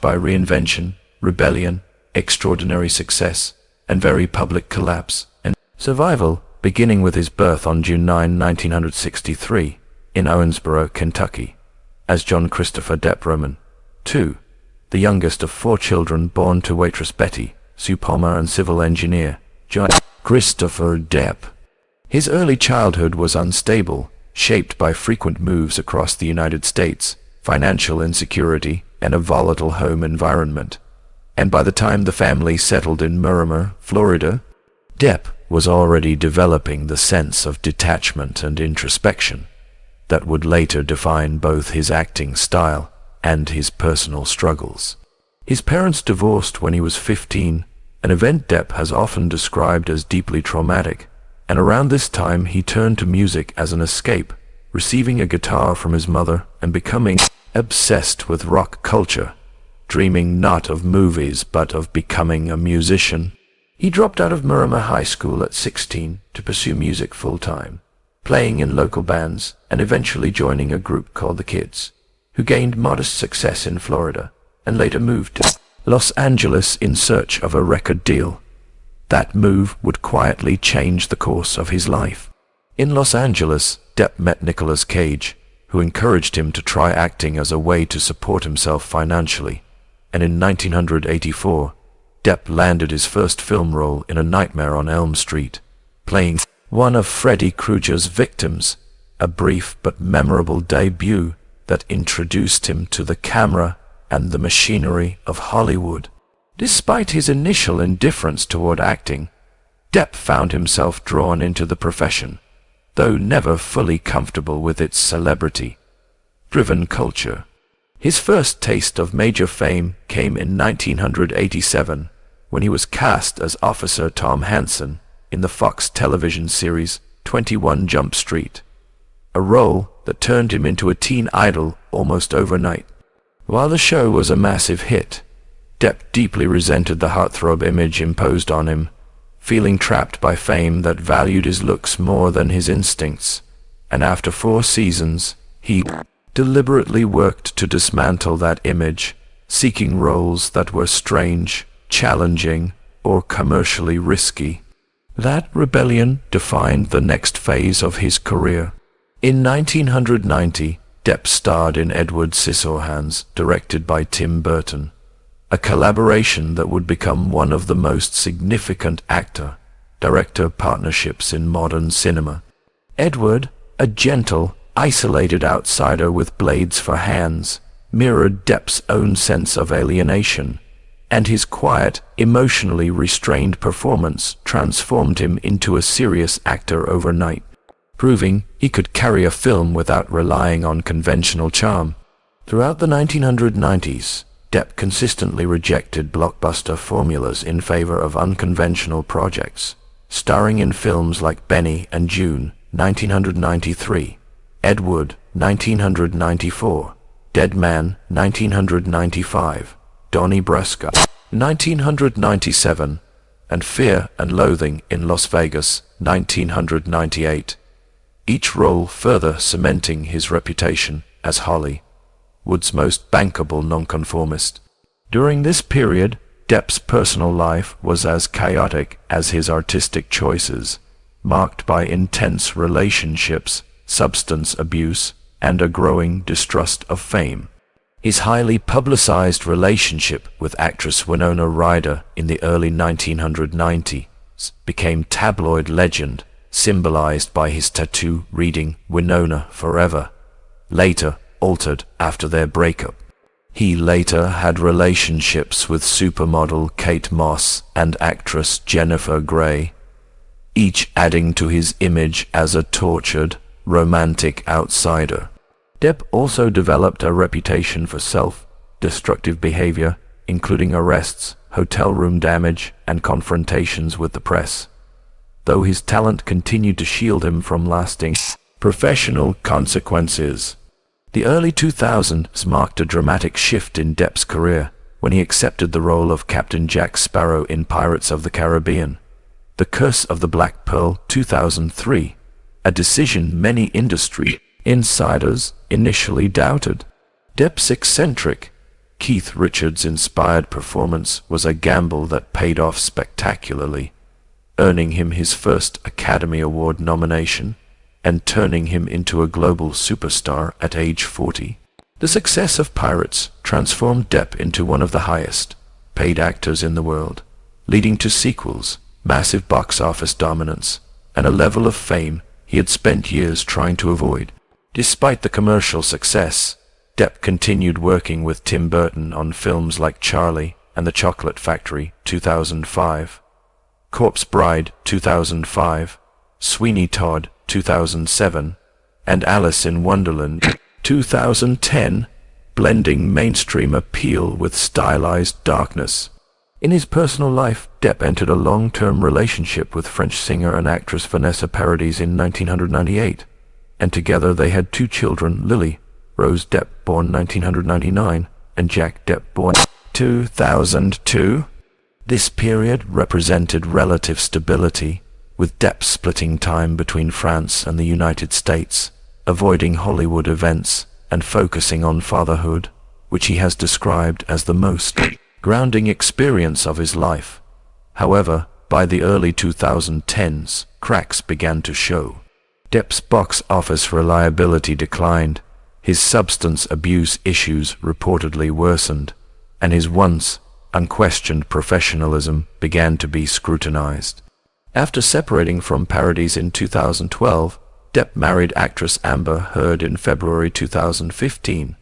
by reinvention, rebellion, extraordinary success, and very public collapse and survival, beginning with his birth on June 9, 1963, in Owensboro, Kentucky, as John Christopher Depp Roman, II, the youngest of 4 children born to waitress Betty, Sue Palmer, and civil engineer John Christopher Depp. His early childhood was unstable, shaped by frequent moves across the United States, financial insecurity, and a volatile home environment. And by the time the family settled in Miramar, Florida, Depp was already developing the sense of detachment and introspection that would later define both his acting style and his personal struggles. His parents divorced when he was 15, an event Depp has often described as deeply traumatic, and around this time he turned to music as an escape, receiving a guitar from his mother and becoming obsessed with rock culture, dreaming not of movies but of becoming a musician. He dropped out of Miramar High School at 16 to pursue music full-time, playing in local bands and eventually joining a group called the Kids, who gained modest success in Florida and later moved to Los Angeles in search of a record deal. That move would quietly change the course of his life. In Los Angeles, Depp met Nicolas Cage, who encouraged him to try acting as a way to support himself financially, and in 1984, Depp landed his first film role in A Nightmare on Elm Street, playing one of Freddy Krueger's victims, a brief but memorable debut that introduced him to the camera and the machinery of Hollywood. Despite his initial indifference toward acting, Depp found himself drawn into the profession, though never fully comfortable with its celebrity-driven culture. His first taste of major fame came in 1987, when he was cast as Officer Tom Hansen in the Fox television series 21 Jump Street, a role that turned him into a teen idol almost overnight. While the show was a massive hit, Depp deeply resented the heartthrob image imposed on him, feeling trapped by fame that valued his looks more than his instincts, and after 4 seasons, he deliberately worked to dismantle that image, seeking roles that were strange, challenging, or commercially risky. That rebellion defined the next phase of his career. In 1990, Depp starred in Edward Scissorhands, directed by Tim Burton, a collaboration that would become one of the most significant actor-director partnerships in modern cinema. Edward, a gentle, isolated outsider with blades for hands, mirrored Depp's own sense of alienation, and his quiet, emotionally restrained performance transformed him into a serious actor overnight, proving he could carry a film without relying on conventional charm. Throughout the 1990s, Depp consistently rejected blockbuster formulas in favor of unconventional projects, starring in films like Benny and June, 1993, Ed Wood, 1994, Dead Man, 1995, Donnie Brasco, 1997, and Fear and Loathing in Las Vegas, 1998. Each role further cementing his reputation as Hollywood's most bankable nonconformist. During this period, Depp's personal life was as chaotic as his artistic choices, marked by intense relationships, substance abuse, and a growing distrust of fame. His highly publicized relationship with actress Winona Ryder in the early 1990s became tabloid legend, symbolized by his tattoo reading "Winona Forever," later altered after their breakup. He later had relationships with supermodel Kate Moss and actress Jennifer Grey, each adding to his image as a tortured, romantic outsider. Depp also developed a reputation for self-destructive behavior, including arrests, hotel room damage, and confrontations with the press, though his talent continued to shield him from lasting professional consequences. The early 2000s marked a dramatic shift in Depp's career when he accepted the role of Captain Jack Sparrow in Pirates of the Caribbean: The Curse of the Black Pearl, 2003, a decision many industry insiders initially doubted. Depp's eccentric, Keith Richards-inspired performance was a gamble that paid off spectacularly, earning him his first Academy Award nomination and turning him into a global superstar at age 40. The success of Pirates transformed Depp into one of the highest-paid actors in the world, leading to sequels, massive box office dominance, and a level of fame he had spent years trying to avoid. Despite the commercial success, Depp continued working with Tim Burton on films like Charlie and the Chocolate Factory 2005, Corpse Bride 2005, Sweeney Todd 2007, and Alice in Wonderland 2010, blending mainstream appeal with stylized darkness. In his personal life, Depp entered a long-term relationship with French singer and actress Vanessa Paradis in 1998, and together they had 2 children, Lily Rose Depp, born 1999, and Jack Depp, born 2002. This period represented relative stability, with Depp splitting time between France and the United States, avoiding Hollywood events, and focusing on fatherhood, which he has described as the most grounding experience of his life. However, by the early 2010s, cracks began to show. Depp's box office reliability declined, his substance abuse issues reportedly worsened, and his once unquestioned professionalism began to be scrutinized. After separating from Paradis in 2012, Depp married actress Amber Heard in February 2015,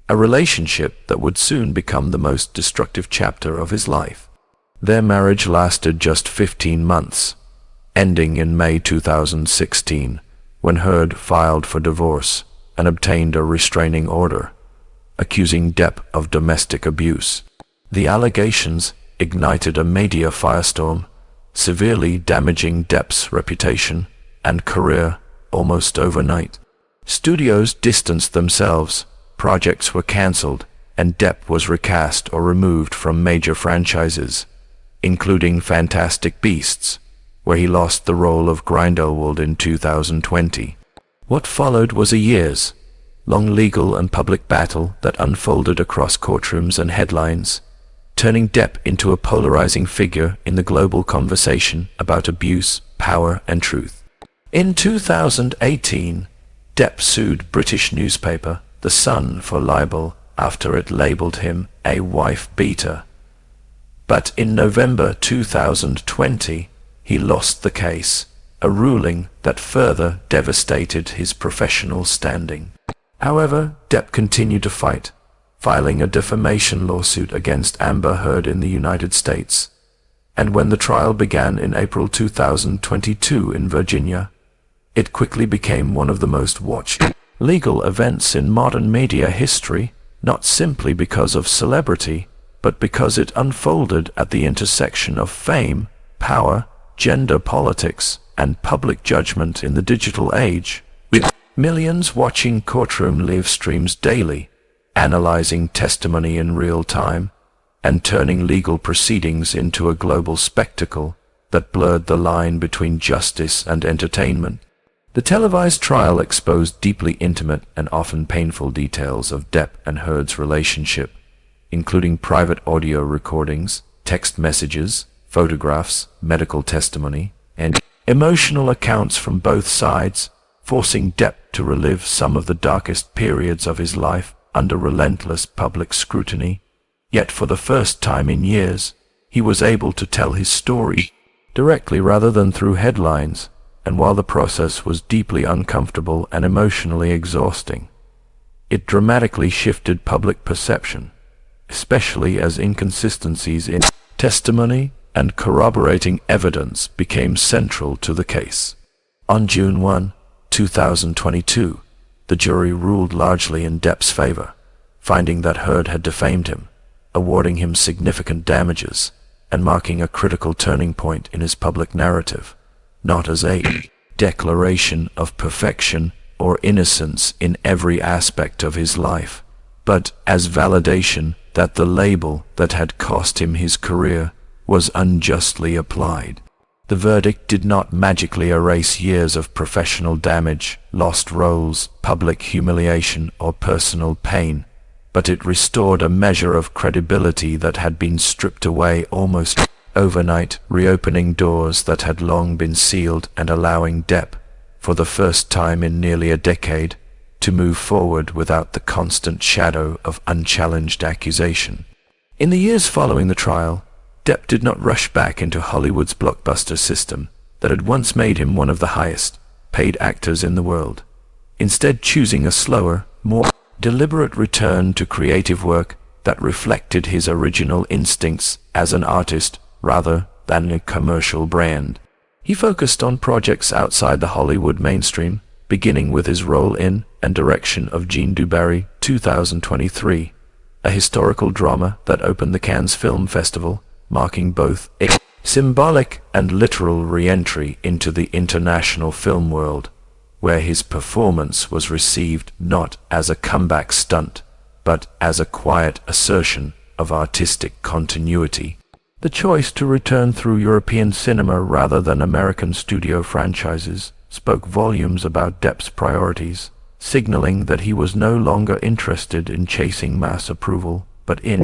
a relationship that would soon become the most destructive chapter of his life. Their marriage lasted just 15 months, ending in May 2016, when Heard filed for divorce and obtained a restraining order, accusing Depp of domestic abuse. The allegations ignited a media firestorm, severely damaging Depp's reputation and career almost overnight. Studios distanced themselves, projects were cancelled, and Depp was recast or removed from major franchises, including Fantastic Beasts, where he lost the role of Grindelwald in 2020. What followed was a years-long legal and public battle that unfolded across courtrooms and headlines, turning Depp into a polarizing figure in the global conversation about abuse, power, and truth. In 2018, Depp sued British newspaper The Sun for libel after it labeled him a wife-beater. But in November 2020, he lost the case, a ruling that further devastated his professional standing. However, Depp continued to fight, filing a defamation lawsuit against Amber Heard in the United States. And when the trial began in April 2022 in Virginia, it quickly became one of the most watched legal events in modern media history, not simply because of celebrity, but because it unfolded at the intersection of fame, power, gender politics, and public judgment in the digital age, with millions watching courtroom live streams daily, analyzing testimony in real time, and turning legal proceedings into a global spectacle that blurred the line between justice and entertainment. The televised trial exposed deeply intimate and often painful details of Depp and Heard's relationship, including private audio recordings, text messages, photographs, medical testimony, and emotional accounts from both sides, forcing Depp to relive some of the darkest periods of his life under relentless public scrutiny. Yet for the first time in years, he was able to tell his story directly rather than through headlines, and while the process was deeply uncomfortable and emotionally exhausting, it dramatically shifted public perception, especially as inconsistencies in testimony and corroborating evidence became central to the case. On June 1, 2022, the jury ruled largely in Depp's favor, finding that Heard had defamed him, awarding him significant damages, and marking a critical turning point in his public narrative, not as a declaration of perfection or innocence in every aspect of his life, but as validation that the label that had cost him his career was unjustly applied. The verdict did not magically erase years of professional damage, lost roles, public humiliation, or personal pain. but it restored a measure of credibility that had been stripped away almost overnight, reopening doors that had long been sealed and allowing Depp, for the first time in nearly a decade, to move forward without the constant shadow of unchallenged accusation. In the years following the trial, Depp did not rush back into Hollywood's blockbuster system that had once made him one of the highest-paid actors in the world, instead choosing a slower, more deliberate return to creative work that reflected his original instincts as an artist rather than a commercial brand. He focused on projects outside the Hollywood mainstream, beginning with his role in and direction of Jean du Barry 2023, a historical drama that opened the Cannes Film Festival, marking both a symbolic and literal re-entry into the international film world, where his performance was received not as a comeback stunt, but as a quiet assertion of artistic continuity. The choice to return through European cinema rather than American studio franchises spoke volumes about Depp's priorities, signaling that he was no longer interested in chasing mass approval, but in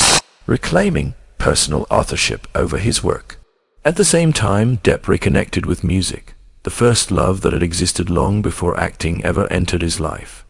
reclaiming personal authorship over his work. At the same time, Depp reconnected with music, the first love that had existed long before acting ever entered his life.